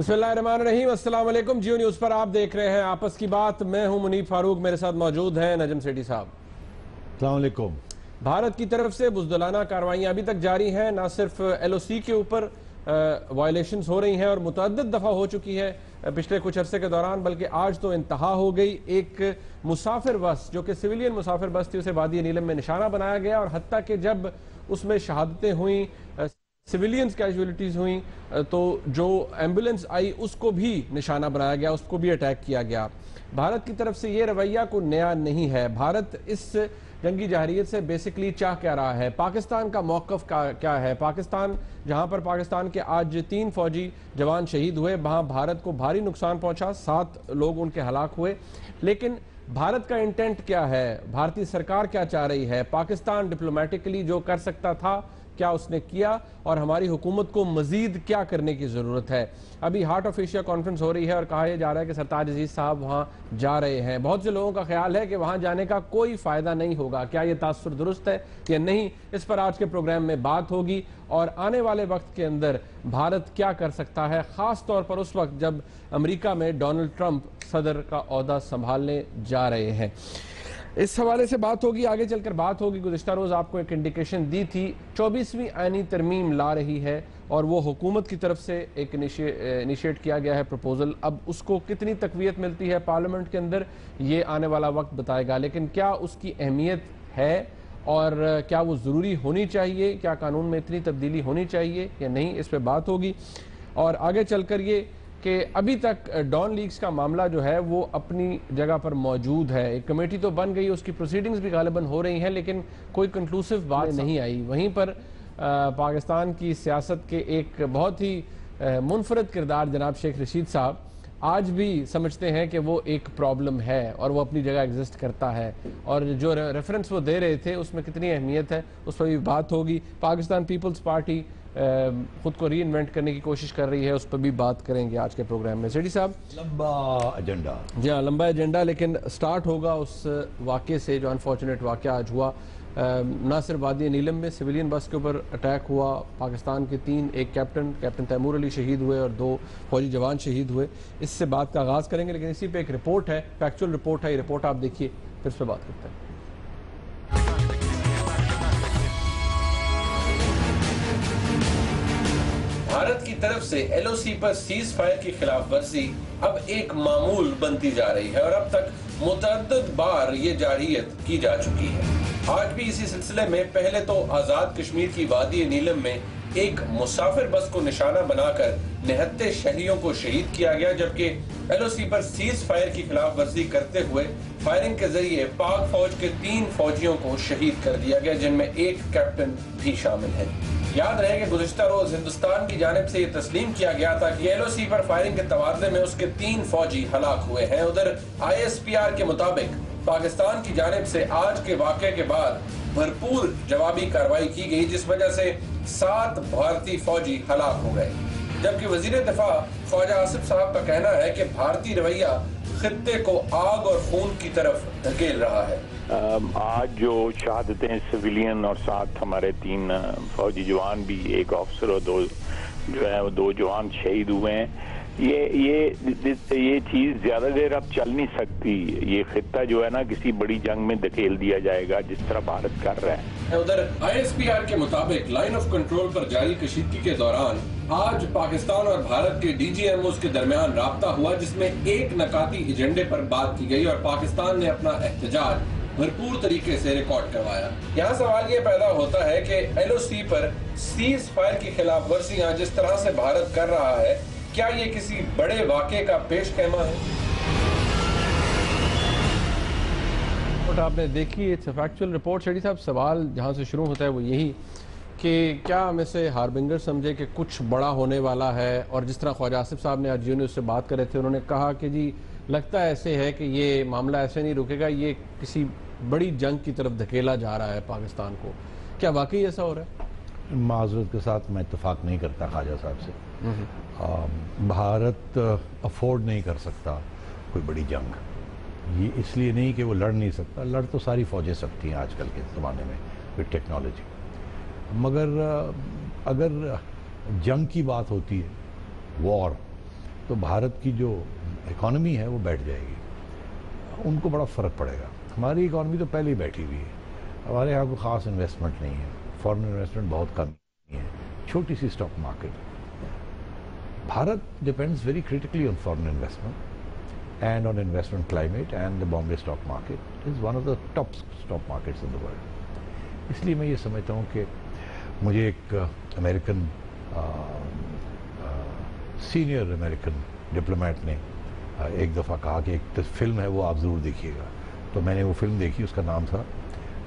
बिस्मिल्लाहिर्रहमानिर्रहीम, अस्सलाम वालेकुम। जियो न्यूज़ पर आप देख रहे हैं आपस की बात। मैं हूं मुनीब फारूक, मेरे साथ मौजूद हैं नजम सेठी साहब। अस्सलाम वालेकुम। भारत की तरफ से बुज़दिलाना कार्रवाइयाँ अभी तक जारी हैं। न सिर्फ LOC के ऊपर वायलेशंस हो रही हैं और मुतअद्दिद दफ़ा हो चुकी है पिछले कुछ अरसे के दौरान, बल्कि आज तो इंतहा हो गई। एक मुसाफिर बस जो कि सिविलियन मुसाफिर बस थी, उसे वादी नीलम में निशाना बनाया गया और हत्ता कि जब उसमें शहादतें हुई, सिविलियंस कैजुअलिटीज़ हुई, तो जो एम्बुलेंस आई उसको भी निशाना बनाया गया, उसको भी अटैक किया गया। भारत की तरफ से ये रवैया को नया नहीं है। भारत इस जंगी जहरीत से बेसिकली चाह क्या रहा है? पाकिस्तान का मौक़िफ़ क्या है? पाकिस्तान, जहाँ पर पाकिस्तान के आज 3 फौजी जवान शहीद हुए, वहाँ भारत को भारी नुकसान पहुँचा, 7 लोग उनके हलाक हुए। लेकिन भारत का इंटेंट क्या है? भारतीय सरकार क्या चाह रही है? पाकिस्तान डिप्लोमेटिकली जो कर सकता था क्या उसने किया, और हमारी हुकूमत को मजीद क्या करने की ज़रूरत है? अभी हार्ट ऑफ एशिया कॉन्फ्रेंस हो रही है और कहा यह जा रहा है कि सरताज अजीज़ साहब वहाँ जा रहे हैं। बहुत से लोगों का ख्याल है कि वहाँ जाने का कोई फ़ायदा नहीं होगा। क्या ये तासुर दुरुस्त है या नहीं, इस पर आज के प्रोग्राम में बात होगी। और आने वाले वक्त के अंदर भारत क्या कर सकता है, ख़ास तौर पर उस वक्त जब अमेरिका में डोनाल्ड ट्रंप सदर का ओहदा संभालने जा रहे हैं। इस हवाले से बात होगी, आगे चलकर बात होगी। गुज़िश्ता रोज़ आपको एक इंडिकेशन दी थी, 24वीं आईनी तरमीम ला रही है और वो हुकूमत की तरफ से एक इनिशिएट किया गया है प्रपोज़ल। अब उसको कितनी तक़वियत मिलती है पार्लियामेंट के अंदर, ये आने वाला वक्त बताएगा। लेकिन क्या उसकी अहमियत है और क्या वो ज़रूरी होनी चाहिए? क्या कानून में इतनी तब्दीली होनी चाहिए या नहीं, इस पर बात होगी। और आगे चलकर ये कि अभी तक डॉन लीग्स का मामला जो है वो अपनी जगह पर मौजूद है। एक कमेटी तो बन गई, उसकी प्रोसीडिंग्स भी गालिबन हो रही हैं, लेकिन कोई कंक्लूसिव बात नहीं आई। वहीं पर पाकिस्तान की सियासत के एक बहुत ही मुनफरद किरदार जनाब शेख रशीद साहब आज भी समझते हैं कि वो एक प्रॉब्लम है और वो अपनी जगह एग्जिस्ट करता है, और जो रेफरेंस वो दे रहे थे उसमें कितनी अहमियत है उस पर भी बात होगी। पाकिस्तान पीपल्स पार्टी खुद को री इन्वेंट करने की कोशिश कर रही है, उस पर भी बात करेंगे आज के प्रोग्राम में। सेठी साहब, लंबा एजेंडा। जी हाँ, लंबा एजेंडा, लेकिन स्टार्ट होगा उस वाक़े से जो अनफॉर्चुनेट वाक़ा आज हुआ। ना सिर्फ वादी नीलम में सिविलियन बस के ऊपर अटैक हुआ, पाकिस्तान के 3, एक कैप्टन तैमूर अली शहीद हुए और 2 फौजी जवान शहीद हुए। इससे बात का आगाज़ करेंगे, लेकिन इसी पे एक रिपोर्ट है, फैक्चुअल रिपोर्ट है, ये रिपोर्ट आप देखिए, फिर इस पर बात करते हैं। भारत की तरफ से LOC पर सीज फायर की खिलाफ वर्जी अब एक मामूल बनती जा रही है और अब तक मुतअद्दिद बार ये जारियत की जा चुकी है। आज भी इसी सिलसिले में पहले तो आजाद कश्मीर की वादी नीलम में एक मुसाफिर बस को निशाना बनाकर निहत्ते शहरियों को शहीद किया गया, जबकि LOC पर सीज फायर की खिलाफ वर्जी करते हुए फायरिंग के जरिए पाक फौज के 3 फौजियों को शहीद कर दिया गया, जिनमें एक कैप्टन भी शामिल है। याद रहे कि गुज़िश्ता रोज हिंदुस्तान की जानिब से ये तस्लीम किया गया था कि LOC पर फायरिंग के तबादले में उसके 3 फौजी हलाक हुए हैं। उधर ISPR के मुताबिक पाकिस्तान की जानिब से आज के वाक़े के बाद भरपूर जवाबी कार्रवाई की गई, जिस वजह से 7 भारतीय फौजी हलाक हो गए, जबकि वजीर दिफा ख्वाजा आसिफ साहब का कहना है कि भारतीय रवैया खित्ते को आग और खून की तरफ धकेल रहा है। आज जो शहादतें सिविलियन और 7 हमारे 3 फौजी जवान भी, एक ऑफिसर और 2 जो है वो 2 जवान शहीद हुए हैं, ये चीज ज्यादा देर अब चल नहीं सकती। ये खित्ता जो है ना किसी बड़ी जंग में धकेल दिया जाएगा, जिस तरह भारत कर रहा है। उधर ISPR के मुताबिक लाइन ऑफ कंट्रोल पर जारी कशीदगी के दौरान आज पाकिस्तान और भारत के DGMOs के दरमियान राब्ता हुआ, जिसमें एक नकाती एजेंडे पर बात की गई और पाकिस्तान ने अपना एहतजाज भरपूर तरीके से रिकॉर्ड करवाया। यहाँ सवाल ये पैदा होता है कि LOC पर सीज फायर की खिलाफ वर्जियां जिस तरह से भारत कर रहा है, क्या ये किसी बड़े वाक़े का पेश कहमा है? रिपोर्ट आपने देखी, इट्स फैक्चुअल रिपोर्ट। शेठी साहब, सवाल जहाँ से शुरू होता है वो यही कि क्या हम इसे हार्बिंगर समझे कि कुछ बड़ा होने वाला है, और जिस तरह ख्वाजा आसिफ साहब ने आज जियो न्यूज़ से बात कर रहे थे, उन्होंने कहा कि जी लगता है ऐसे है कि ये मामला ऐसे नहीं रुकेगा, ये किसी बड़ी जंग की तरफ धकेला जा रहा है पाकिस्तान को। क्या वाकई ऐसा हो रहा है? माजरत के साथ मैं इत्तेफाक नहीं करता ख्वाजा साहब से। भारत अफोर्ड नहीं कर सकता कोई बड़ी जंग। ये इसलिए नहीं कि वो लड़ नहीं सकता, लड़ तो सारी फौजें सकती हैं आजकल के ज़माने में विद टेक्नोलॉजी, मगर अगर जंग की बात होती है, वॉर, तो भारत की जो इकॉनमी है वो बैठ जाएगी, उनको बड़ा फ़र्क पड़ेगा। हमारी इकॉनमी तो पहले ही बैठी हुई है, हमारे यहाँ कोई ख़ास इन्वेस्टमेंट नहीं है, फॉरेन इन्वेस्टमेंट बहुत कम है, छोटी सी stock market. Bharat depends very critically on foreign investment and on investment climate, and the Bombay stock market is one of the top stock markets in the world. इसलिए मैं ये समझता हूँ कि मुझे एक अमेरिकन सीनियर अमेरिकन डिप्लोमेट ने एक दफ़ा कहा कि एक फिल्म है वो आप ज़रूर देखिएगा, तो मैंने वो फिल्म देखी, उसका नाम था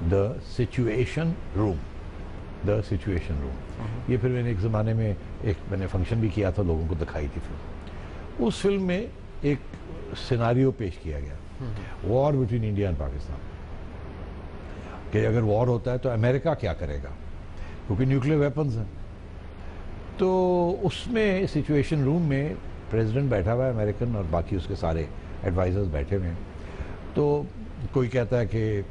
the situation room. The situation room, ये फिर मैंने एक ज़माने में मैंने फंक्शन भी किया था, लोगों को दिखाई थी फिल्म। उस फिल्म में एक सिनारियो पेश किया गया, war between India and Pakistan, कि अगर वॉर होता है तो अमेरिका क्या करेगा, क्योंकि न्यूक्लियर वेपन्स हैं। तो उसमें सिचुएशन रूम में प्रेसिडेंट बैठा हुआ है अमेरिकन, और बाकी उसके सारे एडवाइजर्स बैठे हुए हैं। तो कोई कहता है कि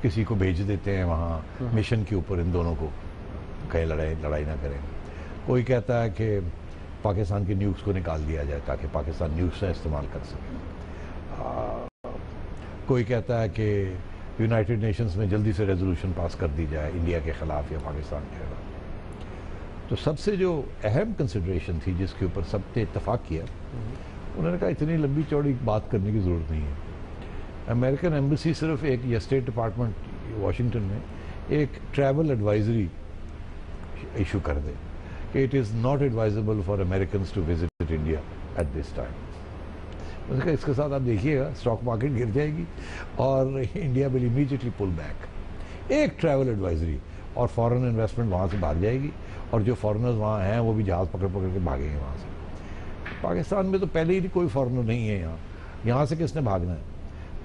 किसी को भेज देते हैं वहाँ मिशन के ऊपर, इन दोनों को कहीं लड़ाई ना करें। कोई कहता है कि पाकिस्तान के न्यूज़ को निकाल दिया जाए ताकि पाकिस्तान न्यूज़ से इस्तेमाल कर सके। कोई कहता है कि यूनाइटेड नेशंस में जल्दी से रेजोल्यूशन पास कर दी जाए इंडिया के ख़िलाफ़ या पाकिस्तान के खिलाफ। तो सबसे जो अहम कंसिडरेशन थी जिसके ऊपर सबने इत्तेफाक किया, उन्होंने कहा इतनी लंबी चौड़ी बात करने की ज़रूरत नहीं है। अमेरिकन एम्बेसी सिर्फ एक, या स्टेट डिपार्टमेंट वाशिंगटन में एक ट्रैवल एडवाइजरी इशू कर दे कि it is not advisable for American to visit India at this time. उन्होंने कहा इसके साथ आप देखिएगा स्टॉक मार्केट गिर जाएगी और India will immediately pull back. एक ट्रैवल एडवाइजरी और फॉरेन इन्वेस्टमेंट वहाँ से भाग जाएगी, और जो फॉरेनर्स वहाँ हैं वो भी जहाज़ पकड़ पकड़ के भागेंगे वहाँ से। पाकिस्तान में तो पहले ही कोई फॉरेनर नहीं है यहाँ से किसने भागना है?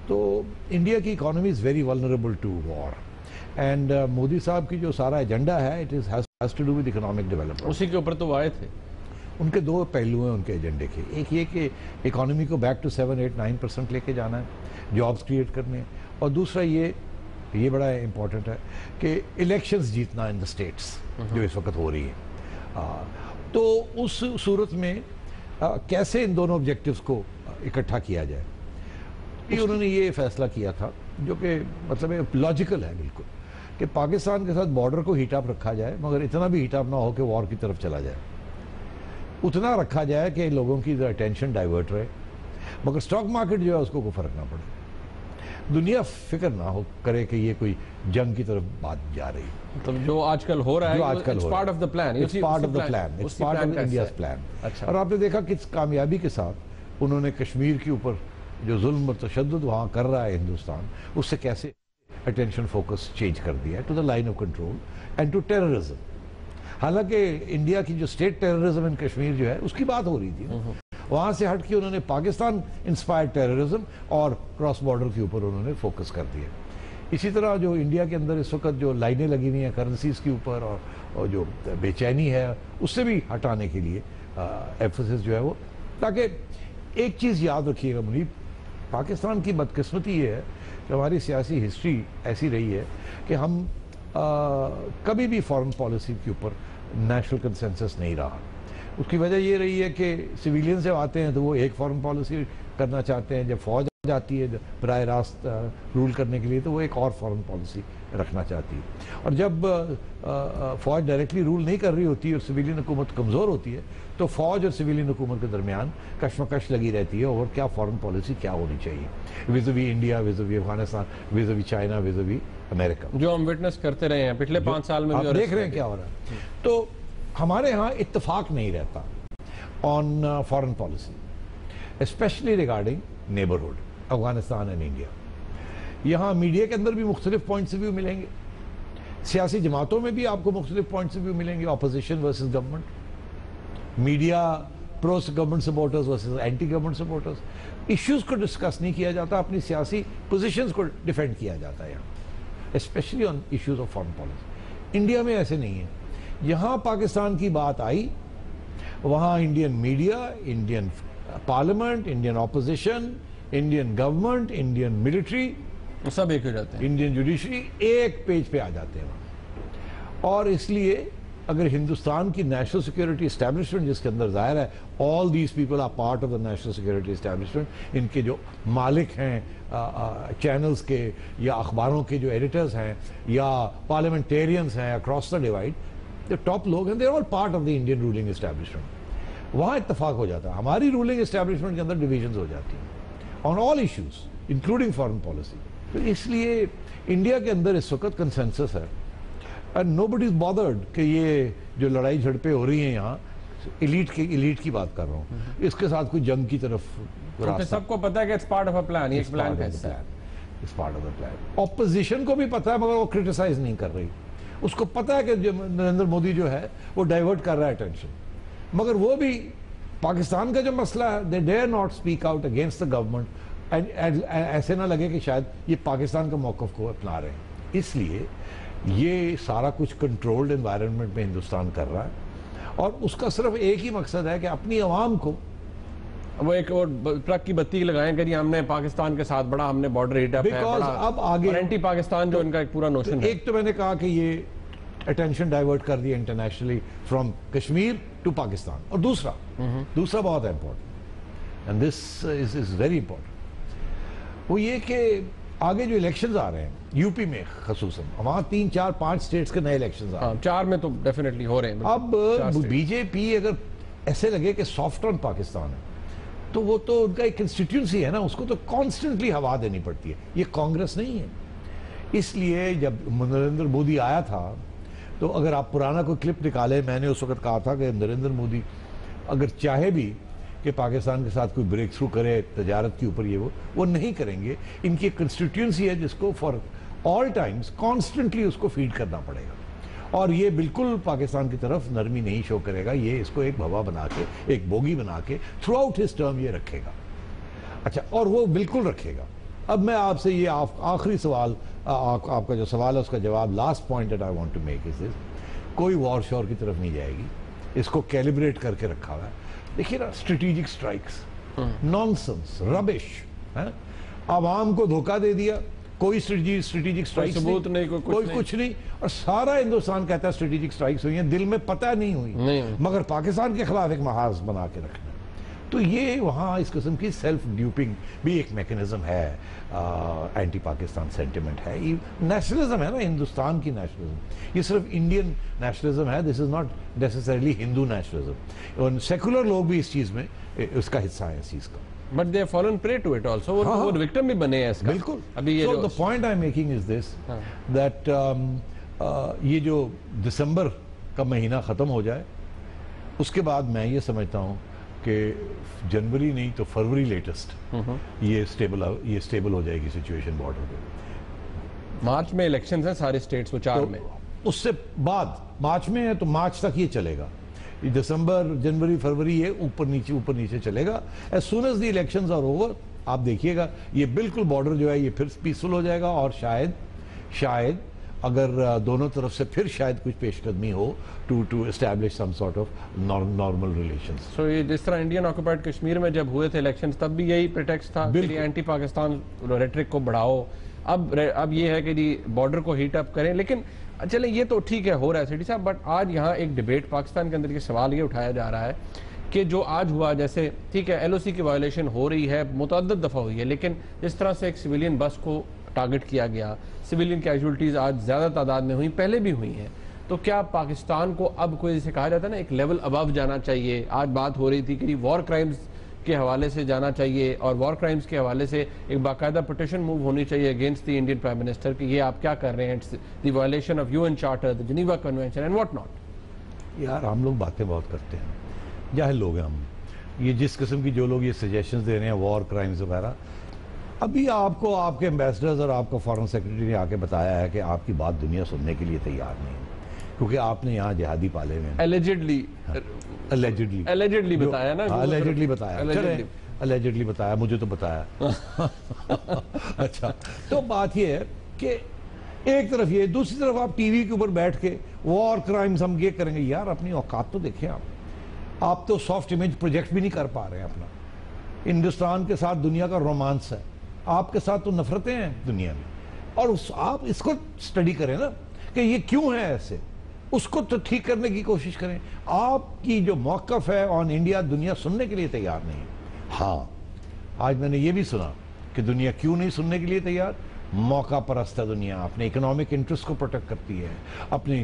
तो इंडिया की economy is very vulnerable to war, and Modi साहब की जो सारा एजेंडा है it is has to do with economic development. उसी के ऊपर तो वो आए थे। उनके दो पहलू हैं उनके एजेंडे के, एक ये कि इकोनॉमी को बैक टू 7-8-9% लेके जाना है, जॉब्स क्रिएट करने हैं, और दूसरा ये बड़ा इम्पॉर्टेंट है कि इलेक्शंस जीतना इन द स्टेट्स जो इस वक्त हो रही है। तो उस सूरत में कैसे इन दोनों ऑब्जेक्टिव्स को इकट्ठा किया जाए, ये उन्होंने ये फैसला किया था, जो कि मतलब लॉजिकल है बिल्कुल, कि पाकिस्तान के साथ बॉर्डर को हीट अप रखा जाए, मगर इतना भी हीट अप ना हो कि वॉर की तरफ चला जाए। उतना रखा जाए कि लोगों की अटेंशन डाइवर्ट रहे, मगर स्टॉक मार्केट जो है उसको कोई फर्क ना पड़े, दुनिया फिक्र ना हो करे कि ये कोई जंग की तरफ बात जा रही है। मतलब जो आजकल हो रहा है, it's part of the plan, it's part of the plan, it's part of India's plan. अच्छा। और आपने देखा किस कामयाबी के साथ उन्होंने कश्मीर के ऊपर जो जुल्म और तशद्दुद वहाँ कर रहा है हिंदुस्तान, उससे कैसे अटेंशन फोकस चेंज कर दिया है to the line of control and to terrorism. हालांकि इंडिया की जो स्टेट टेररिज्म इन कश्मीर जो है उसकी बात हो रही थी, वहाँ से हट के उन्होंने पाकिस्तान इंस्पायर्ड टेररिज्म और क्रॉस बॉर्डर के ऊपर उन्होंने फोकस कर दिया। इसी तरह जो इंडिया के अंदर इस वक्त जो लाइनें लगी हुई हैं करेंसीज के ऊपर और जो बेचैनी है उससे भी हटाने के लिए एम्फेसिस जो है वो, ताकि एक चीज़ याद रखिएगा मुनीब, पाकिस्तान की बदकिस्मती ये है कि हमारी सियासी हिस्ट्री ऐसी रही है कि हम कभी भी फॉरेन पॉलिसी के ऊपर नेशनल कंसेंसस नहीं रहा। उसकी वजह ये रही है कि सिविलियन जब आते हैं तो वो एक फॉरेन पॉलिसी करना चाहते हैं, जब फौज जाती है बराह रास्त रूल करने के लिए तो वो एक और फॉरेन पॉलिसी रखना चाहती है, और जब फौज डायरेक्टली रूल नहीं कर रही होती और सिविलियन हुकूमत कमज़ोर होती है तो फौज और सिविलियन हुकूमत के दरमियान कशमकश लगी रहती है और क्या फॉरेन पॉलिसी क्या होनी चाहिए विज़-वी इंडिया, विज़-वी अफगानिस्तान, विज़-वी चाइना, विज़-वी अमेरिका, जो हम विटनेस करते रहे हैं पिछले 5 साल में। आप देख रहे हैं क्या हो रहा है। तो हमारे यहाँ इत्तेफाक नहीं रहता on foreign policy, specially regarding neighbourhood Afghanistan and India. यहाँ मीडिया के अंदर भी मुख्तलिफ पॉइंट्स ऑफ व्यू मिलेंगे, सियासी जमातों में भी आपको मुख्तलिफ पॉइंट्स ऑफ व्यू मिलेंगे, opposition versus government, media pro government supporters versus anti government supporters. Issues को डिस्कस नहीं किया जाता, अपनी सियासी पोजीशंस को डिफेंड किया जाता है यहाँ, specially on issues of foreign policy. India में ऐसे नहीं है, यहाँ पाकिस्तान की बात आई वहाँ Indian media, Indian parliament, Indian opposition, Indian government, Indian military, सब एक हो जाते हैं, इंडियन जुडिशरी एक पेज पे आ जाते हैं। और इसलिए अगर हिंदुस्तान की नेशनल सिक्योरिटी एस्टैब्लिशमेंट जिसके अंदर जाहिर है all these people are part of the national security establishment, इनके जो मालिक हैं चैनल्स के या अखबारों के जो एडिटर्स हैं या पार्लियामेंटेरियंस हैं अक्रॉस द डिवाइड, जो टॉप लोग हैं, they are all part of the Indian ruling establishment. वहाँ इत्तेफाक हो जाता है। हमारी रूलिंग एस्टैब्लिशमेंट के अंदर डिविजन्स हो जाती हैं on all issues including foreign policy. तो इसलिए इंडिया के अंदर इस वक्त कंसेंसस है एंड नोबडी इज बॉदर्ड कि ये जो लड़ाई झड़पें हो रही हैं यहाँ, इलीट की बात कर रहा हूँ, इसके साथ कोई जंग की तरफ तो सबको पता है कि it's part of a plan, ये प्लान का हिस्सा है, it's part of the plan. Opposition को भी पता है मगर वो क्रिटिसाइज नहीं कर रही। उसको पता है कि नरेंद्र मोदी जो है वो डाइवर्ट कर रहा है अटेंशन, मगर वो भी पाकिस्तान का जो मसला है they dare not speak out against the government and ऐसे ना लगे कि शायद ये पाकिस्तान का मौक़िफ़ को अपना रहे हैं। इसलिए ये सारा कुछ कंट्रोल्ड एनवायरनमेंट में हिंदुस्तान कर रहा है और उसका सिर्फ एक ही मकसद है कि अपनी आवाम को वो एक और ट्रक की बत्ती लगाएं कि हमने पाकिस्तान के साथ बड़ा हमने बॉर्डर हीट अप है, अब आगे एंटी पाकिस्तान जो इनका एक पूरा नोशन है। एक तो मैंने कहा कि ये अटेंशन डाइवर्ट कर दिया internationally from Kashmir to Pakistan, और दूसरा बहुत important and this is very important, वो ये कि आगे जो इलेक्शंस आ रहे हैं यूपी में खसूसन, वहाँ 3, 4, 5 स्टेट्स के नए इलेक्शंस आ रहे हैं। 4 में तो डेफिनेटली हो रहे हैं। अब बीजेपी अगर ऐसे लगे कि सॉफ्ट ऑन पाकिस्तान है तो वो तो उनका एक कंस्टिट्यूंसी है ना, उसको तो कॉन्स्टेंटली हवा देनी पड़ती है, ये कांग्रेस नहीं है। इसलिए जब नरेंद्र मोदी आया था तो अगर आप पुराना कोई क्लिप निकाले, मैंने उस वक्त कहा था कि नरेंद्र मोदी अगर चाहे भी कि पाकिस्तान के साथ कोई ब्रेक थ्रू करे तजारत के ऊपर, ये वो नहीं करेंगे। इनकी कंस्टिट्यूंसी है जिसको फॉर ऑल टाइम्स कॉन्स्टेंटली उसको फीड करना पड़ेगा, और ये बिल्कुल पाकिस्तान की तरफ नरमी नहीं शो करेगा। ये इसको एक भवा बना के, एक बोगी बना के थ्रू आउट हिज टर्म ये रखेगा। अच्छा, और वो बिल्कुल रखेगा। अब मैं आपसे ये आखिरी सवाल, आपका जो सवाल है उसका जवाब, last point that I want to make is this, कोई वॉर शोर की तरफ नहीं जाएगी, इसको कैलिब्रेट करके रखा हुआ है। देखिए ना, स्ट्रेटेजिक स्ट्राइक्स, नॉनसेंस, रबिश है, आवाम को धोखा दे दिया, कोई स्ट्रेटेजिक स्ट्राइक सबूत नहीं, कोई कुछ नहीं, और सारा हिंदुस्तान कहता है स्ट्रेटेजिक स्ट्राइक्स हुई हैं, दिल में पता नहीं हुई, मगर पाकिस्तान के खिलाफ एक महाज बना के रखना। तो ये वहाँ इस किस्म की सेल्फ ड्यूपिंग भी एक मैकेनिज्म है, एंटी पाकिस्तान सेंटिमेंट है, ये नेशनलिज्म है ना, हिंदुस्तान की नेशनलिज्म, ये सिर्फ इंडियन नेशनलिज्म है, this is not necessarily Hindu nationalism. और सेकुलर लोग भी इस चीज़ में इसका हिस्सा है, इस चीज़ का। But they have fallen prey to it also. वो विक्टिम भी बने हैं इसका। बिल्कुल। अभी ये so the point I'm making is this, that ये जो दिसंबर का महीना ख़त्म हो जाए, उसके बाद मैं ये समझता हूँ कि जनवरी नहीं तो फरवरी लेटेस्ट ये स्टेबल हो जाएगी सिचुएशन बॉर्डर पे। मार्च में इलेक्शंस हैं सारे स्टेट्स में, 4 में, उससे बाद मार्च में है तो मार्च तक ये चलेगा, दिसंबर, जनवरी, फरवरी ये ऊपर नीचे चलेगा। As soon as the elections are over, आप देखिएगा ये बिल्कुल बॉर्डर जो है ये फिर पीसफुल हो जाएगा, और शायद अगर दोनों तरफ से फिर शायद कुछ पेशकदमी हो to establish some sort of normal relations. So ये जिस तरह इंडियन ऑक्युपाइड कश्मीर में जब हुए थे इलेक्शंस, तब भी यही प्रिटेक्स्ट था कि एंटी पाकिस्तान रेटरिक को बढ़ाओ। अब ये है कि जी बॉर्डर को हीट अप करें, लेकिन चले ये तो ठीक है, हो रहा है सिटी साहब, बट आज यहाँ एक डिबेट पाकिस्तान के अंदर ये सवाल ये उठाया जा रहा है कि जो आज हुआ, जैसे ठीक है LOC की वायलेशन हो रही है, मुतअद्दिद दफ़ा हुई है, लेकिन जिस तरह से एक सिविलियन बस को टारगेट किया गया, सिविलियन कैजुअल्टीज़ आज ज़्यादा तादाद में हुई, पहले भी हुई हैं, तो क्या पाकिस्तान को अब कोई जैसे कहा जाता है ना एक लेवल अबव जाना चाहिए? आज बात हो रही थी कि वॉर क्राइम्स के हवाले से जाना चाहिए, और वॉर क्राइम्स के हवाले से एक बाकायदा पिटिशन मूव होनी चाहिए against the Indian prime minister कि ये आप क्या कर रहे हैं, it's the violation of UN charter, the Geneva convention and what not. यार हम लोग बातें बहुत करते हैं, जाहिल लोग हैं हम, ये जिस किस्म की जो लोग ये सजेशंस दे रहे हैं वॉर क्राइम्स वगैरह, अभी आपको आपके एम्बेसडर्स और आपका फॉरेन सेक्रेटरी ने आके बताया है कि आपकी बात दुनिया सुनने के लिए तैयार नहीं है, क्योंकि आपने यहाँ जिहादी पाले हुए हैं। एलिजिडली बताया ना, एलिजिडली बताया, एलिजिडली बताया, मुझे तो बताया। अच्छा, तो बात ये है कि एक तरफ ये, दूसरी तरफ आप टीवी के ऊपर बैठ के वॉर क्राइम्स हम ये करेंगे, यार अपनी औकात तो देखें आप तो सॉफ्ट इमेज प्रोजेक्ट भी नहीं कर पा रहे हैं अपना। हिंदुस्तान के साथ दुनिया का रोमांस है, आपके साथ तो नफरतें हैं दुनिया में, और आप इसको स्टडी करें ना कि ये क्यों है ऐसे, उसको तो ठीक करने की कोशिश करें। आपकी जो मौक़िफ़ है ऑन इंडिया, दुनिया सुनने के लिए तैयार नहीं है। हाँ, आज मैंने ये भी सुना कि दुनिया क्यों नहीं सुनने के लिए तैयार, मौका परस्त है दुनिया, अपने इकोनॉमिक इंटरेस्ट को प्रोटेक्ट करती है, अपनी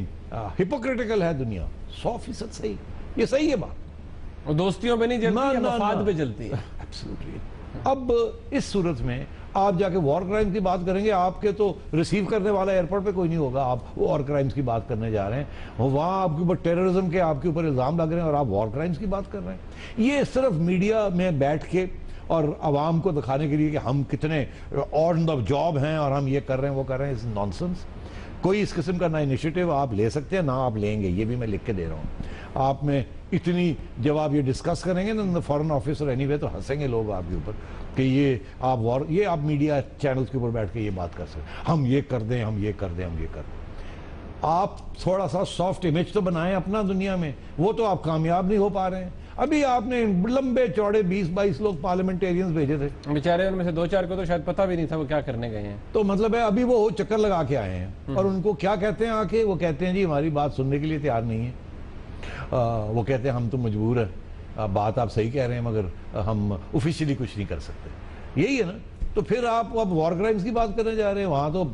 हिपोक्रिटिकल है दुनिया। 100% सही, ये सही है बात। और दोस्तियों पे नहीं जलती है, मफाद पे जलती है। एब्सोल्युटली। अब इस सूरत में आप जाके वॉर क्राइम की बात करेंगे, आपके तो रिसीव करने वाला एयरपोर्ट पे कोई नहीं होगा। आप वॉर क्राइम्स की बात करने जा रहे हैं, वहाँ आपके ऊपर टेररिज्म के आपके ऊपर इल्ज़ाम लग रहे हैं और आप वॉर क्राइम्स की बात कर रहे हैं। ये सिर्फ मीडिया में बैठ के और आवाम को दिखाने के लिए कि हम कितने ऑन द जॉब हैं और हम ये कर रहे हैं वो कर रहे हैं, इस नॉनसेंस। कोई इस किस्म का ना इनिशिएटिव आप ले सकते हैं ना आप लेंगे, ये भी मैं लिख के दे रहा हूँ। आप में इतनी, जब आप ये डिस्कस करेंगे ना फॉरेन ऑफिस और एनीवे, तो हंसेंगे लोग आपके ऊपर कि ये आप वॉर, ये आप मीडिया चैनल्स के ऊपर बैठ के ये बात कर सकते हैं, हम ये कर दें, हम ये कर दें, हम ये कर दें। आप थोड़ा सा सॉफ्ट इमेज तो बनाएं अपना दुनिया में, वो तो आप कामयाब नहीं हो पा रहे हैं। अभी आपने लंबे चौड़े 20-22 लोग पार्लियामेंटेरियंस भेजे थे, बेचारे उनमें से 2-4 को तो शायद पता भी नहीं था वो क्या करने गए हैं। तो मतलब है अभी वो चक्कर लगा के आए हैं और उनको क्या कहते हैं आके, वो कहते हैं जी हमारी बात सुनने के लिए तैयार नहीं है। वो कहते हैं हम तो मजबूर हैं, बात आप सही कह रहे हैं मगर हम ऑफिशियली कुछ नहीं कर सकते। यही है ना। तो फिर आप अब वॉर क्राइम्स की बात करने जा रहे हैं, वहां तो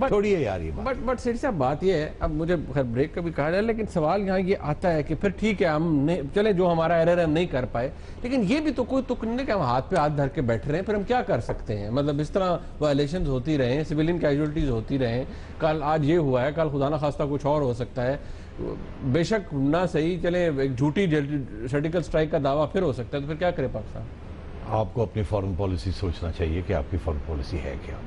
छोड़िए यार ये बात। बट सेठ साहब बात ये है, अब मुझे खैर ब्रेक का भी कहा जाए, लेकिन सवाल यहाँ ये आता है कि फिर ठीक है हम चले, जो हमारा एरर हम नहीं कर पाए, लेकिन ये भी तो कोई तुक नहीं कि हम हाथ पे हाथ धर के बैठ रहे हैं, फिर हम क्या कर सकते हैं। मतलब इस तरह वायलेशंस होती रहे, सिविलियन कैजुअलिटीज होती रहे, कल आज ये हुआ है, कल खुदा ना खास्ता कुछ और हो सकता है। बेशक ना सही चले, एक झूठी सर्जिकल स्ट्राइक का दावा फिर हो सकता है, तो फिर क्या करे पाकिस्तान। आपको अपनी फॉरेन पॉलिसी सोचना चाहिए कि आपकी फॉरेन पॉलिसी है क्या।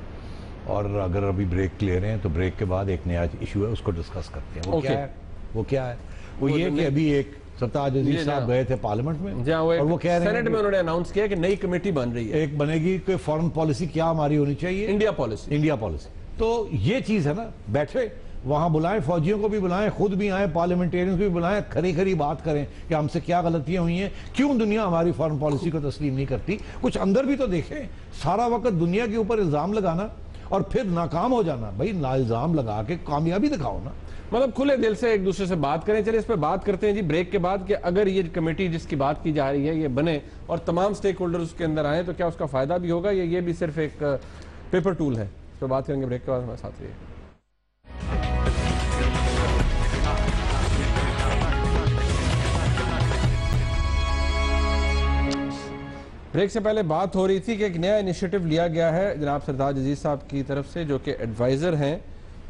और अगर अभी ब्रेक ले रहे हैं तो ब्रेक के बाद एक नया इशू है, उसको डिस्कस करते हैं। वो क्या है? वो क्या है? वो ये कि अभी एक सरताज अजीज साहब गए थे पार्लियामेंट में और वो कह रहे हैं, सेनेट में उन्होंने अनाउंस किया कि नई कमेटी बन रही है, एक बनेगी कि फॉरेन पॉलिसी क्या हमारी होनी चाहिए, इंडिया पॉलिसी। India policy. तो ये चीज है ना, बैठे वहां बुलाएं, फौजियों को भी बुलाएं, खुद भी आए, पार्लियामेंटेरियंस भी बुलाएं, खरी खरी बात करें कि हमसे क्या गलतियां हुई हैं, क्यों दुनिया हमारी फॉरेन पॉलिसी को तस्लीम नहीं करती। कुछ अंदर भी तो देखें। सारा वक्त दुनिया के ऊपर इल्जाम लगाना और फिर नाकाम हो जाना, भाई ना इल्जाम लगा के कामयाबी दिखाओ ना। मतलब खुले दिल से एक दूसरे से बात करें। चलिए इस पर बात करते हैं जी ब्रेक के बाद कि अगर ये कमेटी जिसकी बात की जा रही है ये बने और तमाम स्टेक होल्डर उसके अंदर आए तो क्या उसका फायदा भी होगा या ये भी सिर्फ एक पेपर टूल है। इस पर बात करेंगे ब्रेक के बाद, हमारे साथ रहिए। ब्रेक से पहले बात हो रही थी कि एक नया इनिशिएटिव लिया गया है जनाब सरताज अजीज साहब की तरफ से, जो कि एडवाइज़र हैं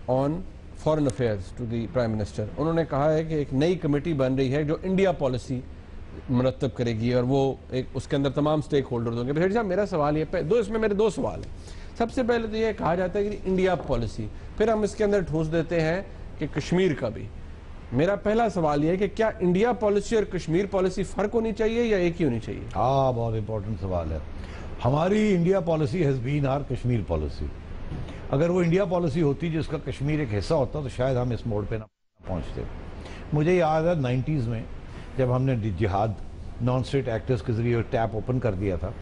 on foreign affairs to the prime minister. उन्होंने कहा है कि एक नई कमेटी बन रही है जो इंडिया पॉलिसी मुरतब करेगी और वो एक उसके अंदर तमाम स्टेक होल्डर्स होंगे। फिर साहब मेरा सवाल ये इसमें मेरे दो सवाल हैं। सबसे पहले तो ये कहा जाता है कि इंडिया पॉलिसी, फिर हम इसके अंदर ठोस देते हैं कि कश्मीर का भी। मेरा पहला सवाल यह है कि क्या इंडिया पॉलिसी और कश्मीर पॉलिसी फर्क होनी चाहिए या एक ही होनी चाहिए? हाँ, बहुत इंपॉर्टेंट सवाल है। हमारी India policy has been our Kashmir policy. अगर वो इंडिया पॉलिसी होती जिसका कश्मीर एक हिस्सा होता तो शायद हम इस मोड़ पे ना पहुंचते। मुझे याद है 90s में जब हमने जिहाद नॉन स्टेट एक्टर्स के जरिए टैप ओपन कर दिया था,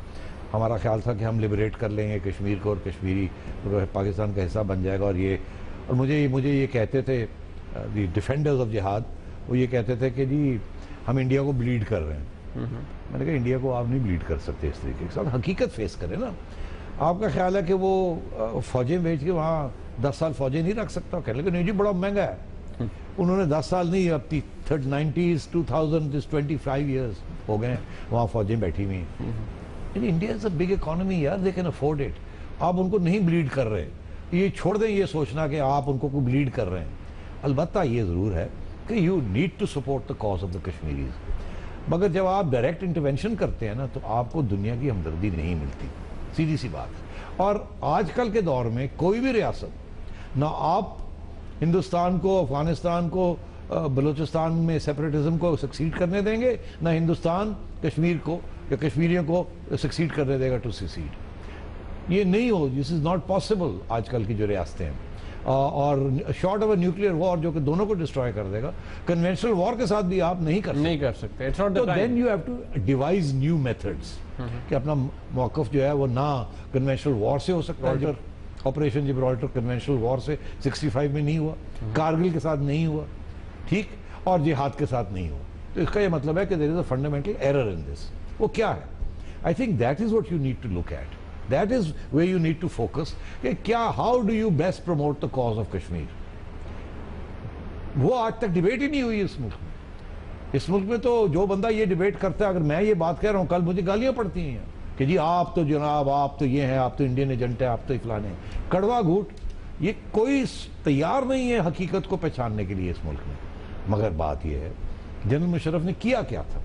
हमारा ख्याल था कि हम लिबरेट कर लेंगे कश्मीर को और कश्मीरी पाकिस्तान का हिस्सा बन जाएगा। और मुझे ये कहते थे द डिफेंडर्स ऑफ जिहाद, वो ये कहते थे कि जी हम इंडिया को ब्लीड कर रहे हैं। मैंने कहा इंडिया को आप नहीं ब्लीड कर सकते इस तरीके के साथ, हकीकत फेस करें ना। आपका ख्याल है कि वो फौजें भेज के वहाँ 10 साल फौजें नहीं रख सकता? कहने लगे नहीं जी बड़ा महंगा है। उन्होंने 10 साल नहीं, अब 90s 2000 25 ईयर्स हो गए वहाँ फौजें बैठी हुई हैं। India is a big economy यार, दे कैन अफोर्ड इट। आप उनको नहीं ब्लीड कर रहे, ये छोड़ दें ये सोचना कि आप उनको को ब्लीड कर रहे हैं। अलबत्ता ये ज़रूर है कि you need to support the cause of the Kashmiris, मगर जब आप डायरेक्ट इंटरवेंशन करते हैं ना तो आपको दुनिया की हमदर्दी नहीं मिलती, सीधी सी बात है। और आजकल के दौर में कोई भी रियासत, ना आप हिंदुस्तान को, अफगानिस्तान को, बलूचिस्तान में सेपरेटिज्म को सक्सीड करने देंगे, ना हिंदुस्तान कश्मीर को या कश्मीरियों को सक्सीड करने देगा टू सक्सीड। ये नहीं हो, दिस इज़ नॉट पॉसिबल। आजकल की जो रियासतें हैं और short of a nuclear war जो कि दोनों को डिस्ट्रॉय कर देगा, कन्वेंशनल वॉर के साथ भी आप नहीं कर सकते। तो then you have to devise new methods कि अपना मौक़िफ़ जो है वो ना कन्वेंशनल वॉर से हो सकता है। ऑपरेशन जिब्राल्टर कन्वेंशनल वॉर से 65 में नहीं हुआ, कारगिल के साथ नहीं हुआ, ठीक, और जिहाद के साथ नहीं हो। तो इसका ये मतलब है कि there is a fundamental error in this. वो क्या है? I think that is what you need to look at, that is where you need to focus कि क्या, how do you best promote the cause of Kashmir. वो आज तक debate ही नहीं हुई इस मुल्क में। इस मुल्क में तो जो बंदा ये डिबेट करता है, अगर मैं ये बात कह रहा हूँ, कल मुझे गालियां पड़ती हैं कि जी आप तो जनाब, आप तो ये हैं, आप तो इंडियन एजेंट है, आप तो फलाने हैं। कड़वा घूट, ये कोई तैयार नहीं है हकीकत को पहचानने के लिए इस मुल्क में। मगर बात यह है, जनरल मुशर्रफ ने किया क्या था?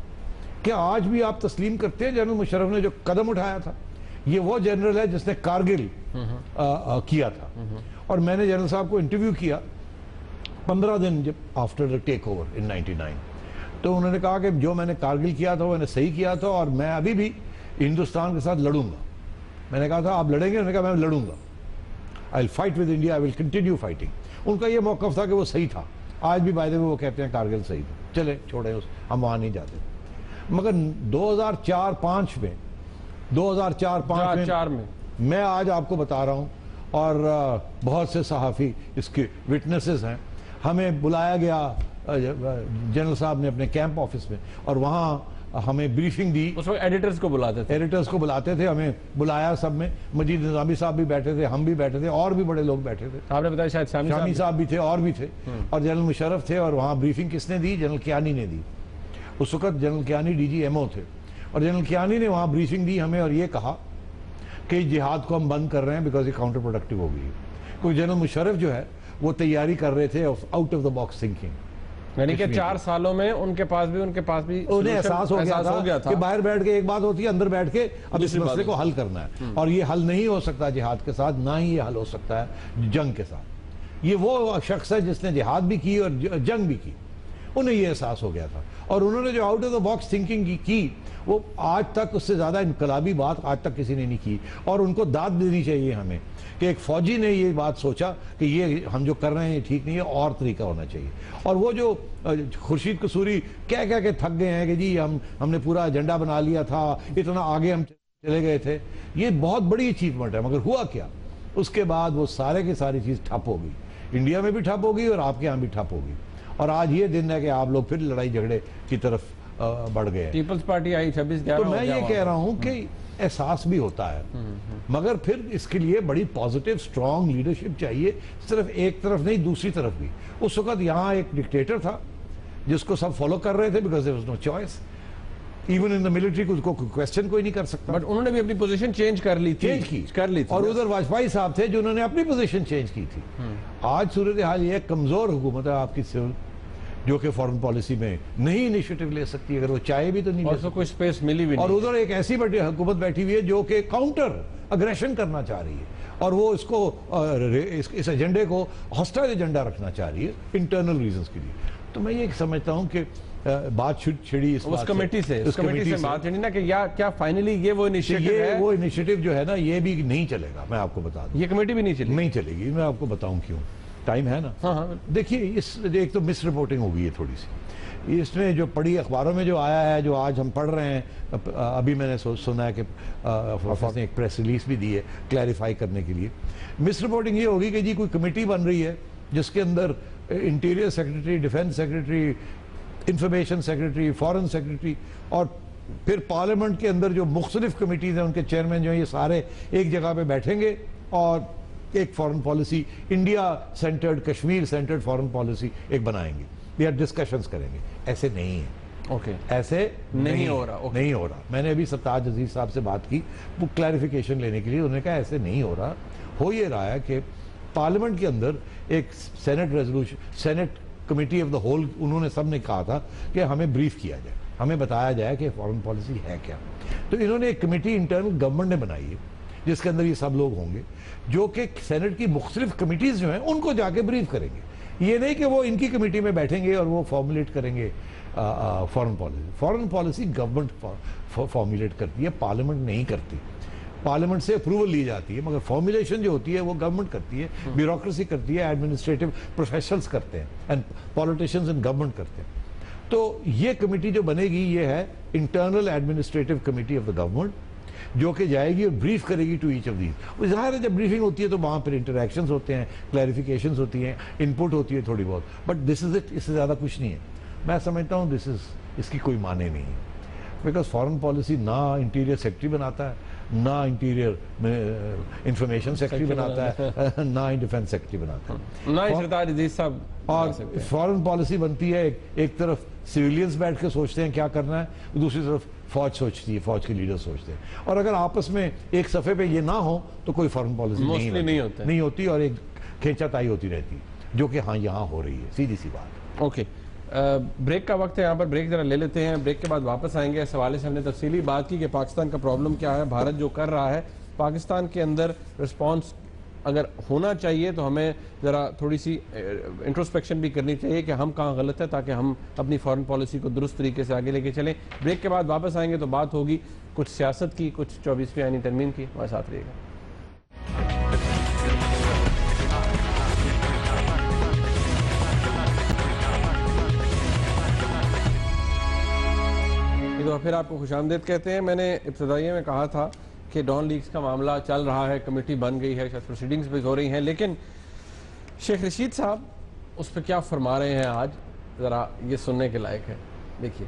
क्या आज भी आप तस्लीम करते हैं जनरल मुशर्रफ ने जो कदम उठाया था? ये वो जनरल है जिसने कारगिल किया था। और मैंने जनरल साहब को इंटरव्यू किया 15 दिन जब after the take over in 99, तो उन्होंने कहा कि जो मैंने कारगिल किया था वो मैंने सही किया था और मैं अभी भी हिंदुस्तान के साथ लड़ूंगा। मैंने कहा था आप लड़ेंगे? उन्होंने कहा मैं लड़ूंगा, I will fight with India, I will continue fighting. उनका ये मौक़िफ़ था कि वो सही था। आज भी बाय द वे वो कहते हैं कारगिल सही था, चले छोड़े उस, हम वहाँ नहीं जाते। मगर 2004-05 में 2004-05 में मैं आज आपको बता रहा हूँ, और बहुत से सहाफ़ी इसके विटनेसेस हैं, हमें बुलाया गया जनरल साहब ने अपने कैंप ऑफिस में, और वहाँ हमें ब्रीफिंग दी। उस वक्त एडिटर्स को बुलाते थे, हमें बुलाया सब में। मजीद निज़ामी साहब भी बैठे थे, हम भी बैठे थे, और भी बड़े लोग बैठे थे। आपने बताया शायद शामी साहब भी थे, और भी थे, और जनरल मुशर्रफ थे। और वहाँ ब्रीफिंग किसने दी? जनरल कियानी ने दी। उस वक्त जनरल कियानी DGMO थे, और जनरल कियानी ने वहाँ ब्रीफिंग दी हमें और ये कहा कि जिहाद को हम बंद कर रहे हैं बिकॉज ये काउंटर प्रोडक्टिव हो गई है। कोई जनरल मुशर्रफ जो है वो तैयारी कर रहे थे out of the box thinking. यानी कि 4 सालों में उनके पास भी उन्हें एहसास हो गया था कि बाहर बैठ के एक बात होती है, अंदर बैठ के अब इस मसले को हल करना है। और ये हल नहीं हो सकता जिहाद के साथ, ना ही ये हल हो सकता है जंग के साथ। ये वो शख्स है जिसने जिहाद भी की और जंग भी की, उन्हें ये एहसास हो गया था। और उन्होंने जो out of the box thinking की वो आज तक, उससे ज़्यादा इनकलाबी बात आज तक किसी ने नहीं की। और उनको दाद देनी चाहिए हमें कि एक फौजी ने ये बात सोचा कि ये हम जो कर रहे हैं ये ठीक नहीं है, और तरीका होना चाहिए। और वो जो खुर्शीद कसूरी कह के थक गए हैं कि जी हमने पूरा एजेंडा बना लिया था, इतना आगे हम चले गए थे, ये बहुत बड़ी अचीवमेंट है। मगर हुआ क्या? उसके बाद वो सारे की सारी चीज़ ठप हो गई, इंडिया में भी ठप हो गई और आपके यहाँ भी ठप हो गई। और आज ये दिन है कि आप लोग फिर लड़ाई झगड़े की तरफ बढ़ गए। पीपल्स पार्टी आई 26/11। तो मैं ये कह रहा हूं कि एहसास भी होता है, मगर फिर इसके लिए बड़ी पॉजिटिव स्ट्रांग लीडरशिप चाहिए, सिर्फ एक तरफ नहीं दूसरी तरफ भी। उस वक्त यहाँ एक डिक्टेटर था जिसको सब फॉलो कर रहे थे because there was no choice. Even in the military उसको क्वेश्चन कोई नहीं कर सकता। बट उन्होंने भी अपनी पोजीशन चेंज कर ली थी। और उधर वाजपेयी साहब थे जिन्होंने अपनी पोजीशन चेंज की थी। आज सूरत हाल ये कमजोर हुकूमत है आपकी सिविल, जो कि फॉरेन पॉलिसी में नहीं इनिशिएटिव ले सकती, अगर वो चाहे भी तो नहीं ले सकती। कोई स्पेस मिली भी नहीं। और उधर एक ऐसी बड़ी हुकूमत बैठी हुई है जो कि काउंटर अग्रेशन करना चाह रही है, और वो इसको इस एजेंडे को हॉस्टाइल एजेंडा रखना चाह रही है इंटरनल रीजंस के लिए। तो मैं ये समझता हूँ कि बात छिड़ी उस कमेटी से बात छिड़ी ना कि क्या फाइनली ये वो इनिशिएटिव है? वो इनिशिएटिव जो है ना, ये भी नहीं चलेगा। मैं आपको बता दूं, ये कमेटी भी नहीं चलेगी। मैं आपको बताऊं क्यों। टाइम है ना? हाँ। देखिए, एक तो मिस रिपोर्टिंग हो गई है थोड़ी सी। इसमें जो पढ़ी अखबारों में जो आया है, जो आज हम पढ़ रहे हैं, अभी मैंने सुना है कि ऑफिस ने एक प्रेस रिलीज भी दी है क्लैरिफाई करने के लिए। मिस रिपोर्टिंग ये होगी कि जी कोई कमेटी बन रही है जिसके अंदर interior secretary, defence secretary, information secretary, foreign secretary, और फिर पार्लियामेंट के अंदर जो मुख्तलिफ कमेटीज हैं उनके चेयरमैन जो हैं, ये सारे एक जगह पे बैठेंगे और एक foreign policy, India centred, Kashmir centred foreign policy एक बनाएंगे या डिस्कशंस करेंगे। ऐसे नहीं है। ऐसे नहीं हो रहा। मैंने अभी सरताज अजीज साहब से बात की वो क्लैरिफिकेशन लेने के लिए, उन्होंने कहा ऐसे नहीं हो रहा। हो ये रहा है कि पार्लियामेंट के अंदर एक senate resolution, senate committee of the whole, उन्होंने सबने कहा था कि हमें ब्रीफ किया जाए, हमें बताया जाए कि फॉरेन पॉलिसी है क्या। तो इन्होंने एक कमेटी इंटरनल गवर्नमेंट ने बनाई है जिसके अंदर ये सब लोग होंगे, जो कि सेनेट की मुख्तलिफ कमिटीज जो हैं उनको जाके ब्रीफ करेंगे। ये नहीं कि वो इनकी कमेटी में बैठेंगे और वो फॉर्मुलेट करेंगे foreign policy. Foreign policy government formulate करती है, पार्लियामेंट नहीं करती। पार्लियामेंट से अप्रूवल ली जाती है, मगर फॉर्मुलेशन जो होती है वो गवर्नमेंट करती है, ब्यूरोक्रेसी करती है, एडमिनिस्ट्रेटिव प्रोफेशनल्स करते हैं, एंड पॉलिटिशियंस एंड गवर्नमेंट करते हैं। तो ये कमेटी जो बनेगी ये है internal administrative committee of the government, जो कि जाएगी और ब्रीफ करेगी टू ईच ऑफ दीज। ज़ाहिर है जब ब्रीफिंग होती है तो वहाँ पर इंटरेक्शंस होते हैं, क्लैरिफिकेशंस होती हैं, इनपुट होती है थोड़ी बहुत, बट दिस इज़ इट, इससे ज़्यादा कुछ नहीं है। मैं समझता हूँ इसकी कोई माने नहीं है, बिकॉज फॉरेन पॉलिसी ना इंटीरियर सेक्रेटरी बनाता है, ना इंटीरियर इंफॉर्मेशन सेक्रेटरी बनाता है, ना ही डिफेंस सेक्रेटरी बनाता है, ना सरदार अजीज साहब। और फॉरेन पॉलिसी बनती है, एक तरफ सिविलियंस बैठ के सोचते हैं क्या करना है, दूसरी तरफ फौज सोचती है, फौज के लीडर सोचते हैं, और अगर आपस में एक सफ़े पे ये ना हो तो कोई फॉरेन पॉलिसी नहीं होती और एक खींचाताई होती रहती है, जो कि हाँ यहाँ हो रही है, सीधी सी बात। ओके, ब्रेक का वक्त है, यहाँ पर ब्रेक जरा ले लेते हैं, ब्रेक के बाद वापस आएंगे। इस हवाले से हमने तफसीली बात की कि पाकिस्तान का प्रॉब्लम क्या है, भारत जो कर रहा है, पाकिस्तान के अंदर रिस्पॉन्स अगर होना चाहिए तो हमें ज़रा थोड़ी सी इंट्रोस्पेक्शन भी करनी चाहिए कि हम कहाँ गलत है, ताकि हम अपनी फॉरेन पॉलिसी को दुरुस्त तरीके से आगे लेके चलें। ब्रेक के बाद वापस आएंगे तो बात होगी कुछ सियासत की, कुछ 24वीं आईनी तरमीम की। हमारे साथ रहिएगा। तो फिर आपको खुशामदीद कहते हैं। मैंने इब्तदाइया में कहा था कि डॉन लीग्स का मामला चल रहा है, कमेटी बन गई है, शायद प्रोसीडिंग्स भी हो रही हैं, लेकिन शेख रशीद साहब उस पर क्या फरमा रहे हैं आज, ज़रा ये सुनने के लायक है। देखिए,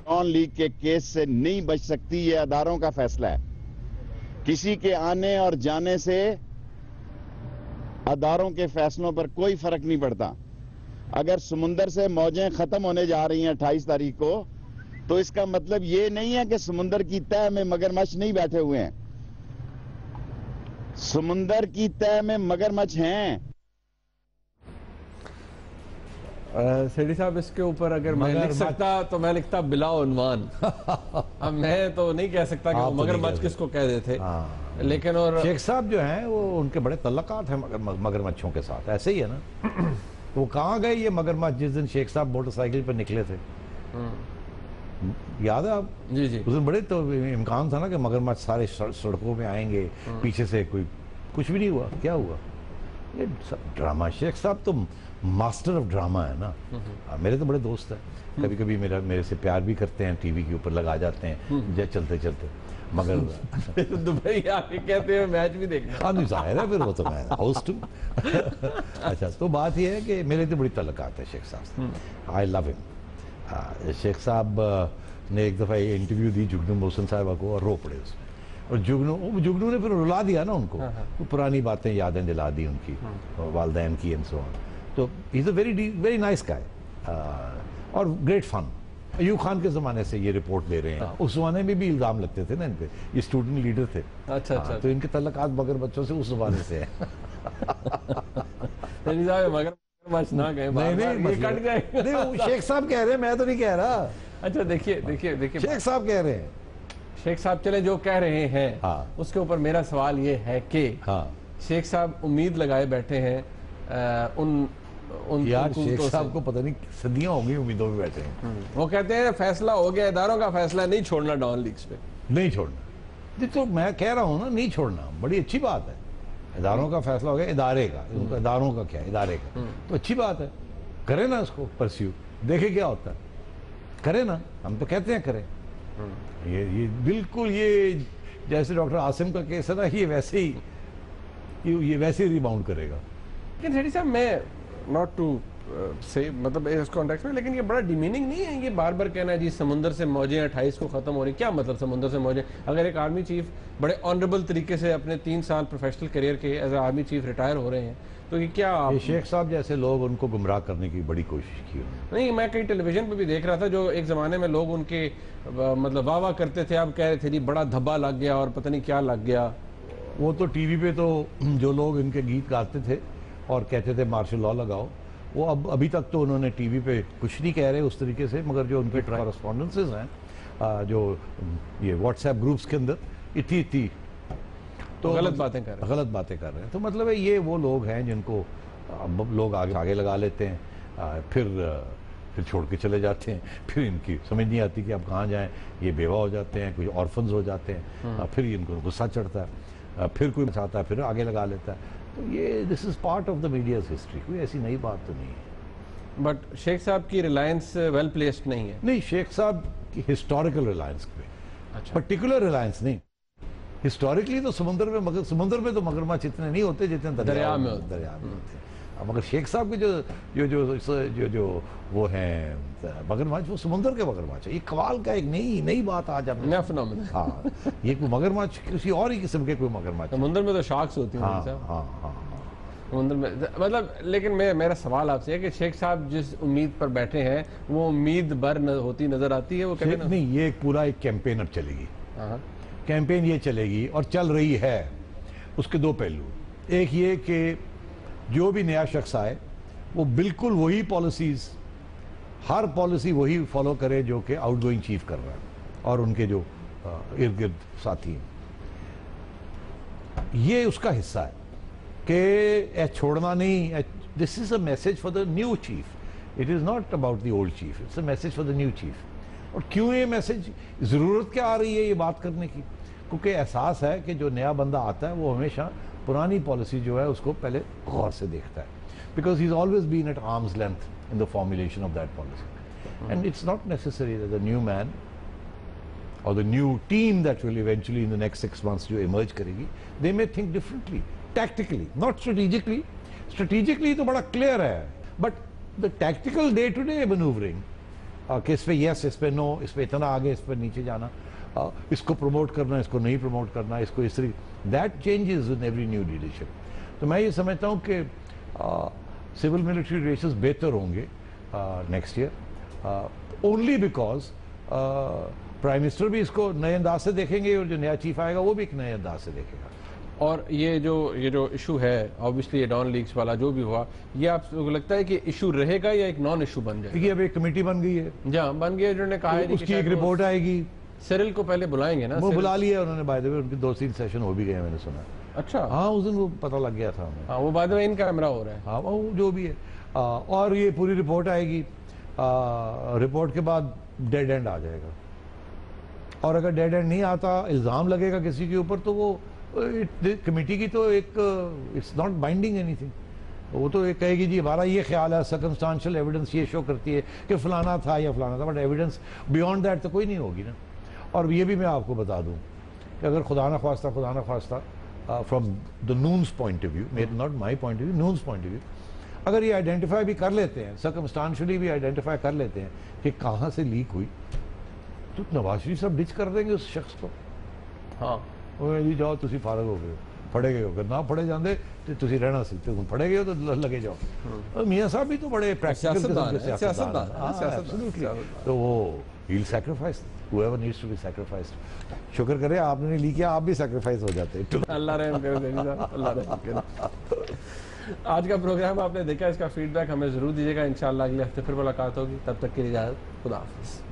डॉन लीग के केस से नहीं बच सकती, ये अदारों का फैसला है। किसी के आने और जाने से अदारों के फैसलों पर कोई फर्क नहीं पड़ता। अगर समुंदर से मौजें खत्म होने जा रही हैं 28 तारीख को, तो इसका मतलब ये नहीं है कि समुंदर की तह में मगरमच्छ नहीं बैठे हुए हैं। समुंदर की तह में मगरमच्छ हैं। सेठी साहब, इसके ऊपर अगर मैं लिख सकता तो मैं लिखता बिला उन्वान। अब मैं तो नहीं कह सकता कि वो मगरमच्छ किसको कह देते, लेकिन और शेख साहब जो हैं वो उनके बड़े तल्लकात हैं मगरमच्छों के साथ, ऐसे ही है ना। वो कहाँ गए ये मगरमच्छ जिस दिन शेख साहब मोटरसाइकिल पर निकले थे, याद है आप? जी जी। उस दिन बड़े तो इम्कान था ना कि मगरमच्छ सारे सड़कों में आएंगे, पीछे से कोई, कुछ भी नहीं हुआ। क्या हुआ? ये ड्रामा। शेख साहब तो मास्टर ऑफ ड्रामा है ना। मेरे तो बड़े दोस्त हैं, कभी कभी मेरे से प्यार भी करते हैं, टीवी के ऊपर लगा जाते हैं चलते चलते, मगर दुबई आके कहते हैं मैच भी देखना। हाँ, जाहिर है, फिर वो तो मैं होस्ट हूँ। अच्छा, तो बात ये है कि मेरे तो बड़ी तल्लकात है शेख साहब से, आई लव हिम। शेख साहब ने एक दफ़ा ये इंटरव्यू दी जुगनू मोहसिन साहबा को और रो पड़े उसमें, और जुगनू ने फिर रुला दिया ना उनको, तो पुरानी बातें यादें दिला दी उनकी, वालदैन की एंड सो ऑन। तो he is a very nice guy और ग्रेट फन। अयूब खान के ज़माने से ये रिपोर्ट दे रहे हैं। उस ज़माने में भी इल्ज़ाम लगते थे ना इन पे, ये स्टूडेंट लीडर थे। अच्छा अच्छा। तो इनके तल्लकात मगर बच्चों से उस ज़माने से है। ना गए, नहीं, कट जाएगा। नहीं, शेख साहब कह रहे हैं, मैं तो नहीं कह रहा। अच्छा, देखिए शेख साहब कह रहे हैं। शेख साहब चले जो कह रहे हैं, हाँ। उसके ऊपर मेरा सवाल ये है कि शेख साहब उम्मीद लगाए बैठे हैं उन यार शेख साहब को पता नहीं सदियां हो गई उम्मीदों में बैठे हैं। वो कहते हैं फैसला हो गया, इदारों का फैसला, नहीं छोड़ना डॉन लीग्स पे, नहीं छोड़ना। तो मैं कह रहा हूँ ना, नहीं छोड़ना बड़ी अच्छी बात है। इदारों का फैसला हो गया, इदारे का, इदारों का क्या, इदारे का, तो अच्छी बात है, करें ना उसको परस्यू, देखे क्या होता है, करें ना, हम तो कहते हैं करें। ये बिल्कुल ये जैसे डॉक्टर आसिम का केस है ना, ये वैसे ही रिबाउंड करेगा। लेकिन सेठी साहब, मैं नॉट टू से मतलब इस कॉन्टेक्स्ट में, लेकिन ये बड़ा डिमीनिंग नहीं है ये बार बार कहना है जी समुंदर से मौजें 28 को ख़त्म हो रही, क्या मतलब समुंदर से मौजें? अगर एक आर्मी चीफ बड़े ऑनरेबल तरीके से अपने 3 साल प्रोफेशनल करियर के एज आर्मी चीफ रिटायर हो रहे हैं, तो ये क्या ये शेख साहब जैसे लोग उनको गुमराह करने की बड़ी कोशिश की? नहीं, मैं कई टेलीविजन पे भी देख रहा था, जो एक ज़माने में लोग उनके मतलब वाह वाह करते थे, अब कह रहे थे जी बड़ा धब्बा लग गया और पता नहीं क्या लग गया। वो तो टीवी पे तो जो लोग इनके गीत गाते थे और कहते थे मार्शल लॉ लगाओ, वो अब अभी तक तो उन्होंने टीवी पे कुछ नहीं कह रहे उस तरीके से, मगर जो उनके कॉरेस्पॉन्डेंसेस हैं जो ये व्हाट्सएप ग्रुप्स के अंदर इतनी तो गलत बातें कर रहे हैं। तो मतलब है ये वो लोग हैं जिनको लोग आगे लगा लेते हैं, फिर छोड़ के चले जाते हैं, फिर इनकी समझ नहीं आती कि अब कहाँ जाएं, ये बेवा हो जाते हैं, कोई ऑर्फन्स हो जाते हैं, फिर इनको गुस्सा चढ़ता है, फिर कोई चाहता है फिर आगे लगा लेता है। तो ये this is part of the medias history, कोई ऐसी नई बात तो नहीं है। बट शेख साहब की रिलायंस वेल प्लेस्ड नहीं है। नहीं, शेख साहब की हिस्टोरिकल रिलायंस पे पर्टिकुलर रिलायंस नहीं। हिस्टोरिकली तो समुद्र में तो मगरमच्छ इतने नहीं होते जितने दरिया में होते हैं। अब मगर शेख साहब के जो वो हैं मगरमच्छ, वो समुद्र के मगरमच्छ है। ये कमाल का एक नई बात आज आपने। हाँ, ये कोई मगरमच्छ किसी और ही किस्म के कोई मगरमच्छ। समुद्र में तो शार्क्स होती हैं। हाँ, समुद्र में मतलब, लेकिन मेरा सवाल आपसे है कि शेख साहब जिस उम्मीद पर बैठे हैं वो उम्मीद भर होती नजर आती है? वो कहते हैं नहीं, ये पूरा एक कैंपेन अब चलेगी। कैंपेन ये चलेगी और चल रही है। उसके दो पहलू, एक ये कि जो भी नया शख्स आए वो बिल्कुल वही पॉलिसीज, हर पॉलिसी वही फॉलो करे जो कि आउटगोइंग चीफ कर रहा है और उनके जो इर्द गिर्द साथी हैं। ये उसका हिस्सा है कि छोड़ना नहीं। This is a message for the new chief, it is not about the old chief, it's a message for the new chief. और क्यों ये मैसेज, जरूरत क्या आ रही है ये बात करने की? क्योंकि एहसास है कि जो नया बंदा आता है वो हमेशा पुरानी पॉलिसी जो है उसको पहले गौर से देखता है, because he is always been at arm's length in the formulation of that policy. And it's not necessary that the new man और the new team that will eventually in the next 6 months जो emerge करेगी, they may think differently, tactically, not strategically. Strategically तो बड़ा clear है, but the tactical day to day manoeuvring कि इस पे yes, इस पे नो, इस पे इतना आगे, इस पे नीचे जाना, इसको प्रमोट करना, इसको नहीं प्रमोट करना, इसको इस तरीके, that changes in every new leadership. तो मैं ये समझता हूँ कि सिविल मिलिट्री रिलेशंस बेहतर होंगे next year, only because prime minister भी इसको नए अंदाज से देखेंगे और जो नया चीफ आएगा वो भी एक नए अंदाज से देखेगा। और ये जो इशू है, ऑब्वियसली ये डॉन लीग्स वाला जो भी हुआ, ये आपको लगता है कि इशू रहेगा या एक नॉन इशू बन जाएगा? देखिए, अब एक कमेटी बन गई है, जहाँ बन गई है, जिन्होंने कहा है उसकी एक रिपोर्ट आएगी। सिरिल को पहले बुलाएंगे ना? वो बुला लिया उन्होंने, बाय द वे उनके 2-3 सेशन हो भी गए, मैंने सुना। अच्छा, हाँ, उस दिन वो पता लग गया था हमें। हाँ, वो बाद में इन कैमरा हो रहा है। हाँ, वो जो भी है, और ये पूरी रिपोर्ट आएगी। रिपोर्ट के बाद डेड एंड आ जाएगा, और अगर डेड एंड नहीं आता, इल्ज़ाम लगेगा किसी के ऊपर, तो वो कमेटी की तो एक, इट्स नॉट बाइंडिंग एनीथिंग। वो तो एक कहेगी जी हमारा ये ख्याल है, सर्कमस्टांशियल एविडेंस ये शो करती है कि फलाना था या फलाना था, बट एविडेंस बियॉन्ड दैट तो कोई नहीं होगी ना। और ये भी मैं आपको बता दूं कि अगर खुदा न ख्वास्ता from the Noon's point of view, not my point of view, Noon's point of view, अगर ये आइडेंटिफाई भी कर लेते हैं, सर्कमस्टांशियली भी आइडेंटिफाई कर लेते हैं कि कहाँ से लीक हुई, तो नवाज शरीफ साहब डिच कर देंगे उस शख्स को। हाँ, जी जाओ, तुसी फारग हो गए, फड़े गए हो, अगर ना फड़े जाते तो तुसी रहना सी, तो फड़े गए हो तो लगे जाओ। मियाँ साहब भी तो बड़े प्रैक्टिकल सियासतदान, तो वो he'll sacrifice whoever needs to be sacrificed। शुक्र करे आपने नहीं ली किया, आप भी सैक्रिफाइस हो जाते। अल्लाह रहम करे, अल्लाह रहम करे। आज का प्रोग्राम आपने देखा, इसका फीडबैक हमें जरूर दीजिएगा। इंशाल्लाह अगले हफ्ते फिर मुलाकात होगी, तब तक के लिए इजाजत, खुदा हाफिज़।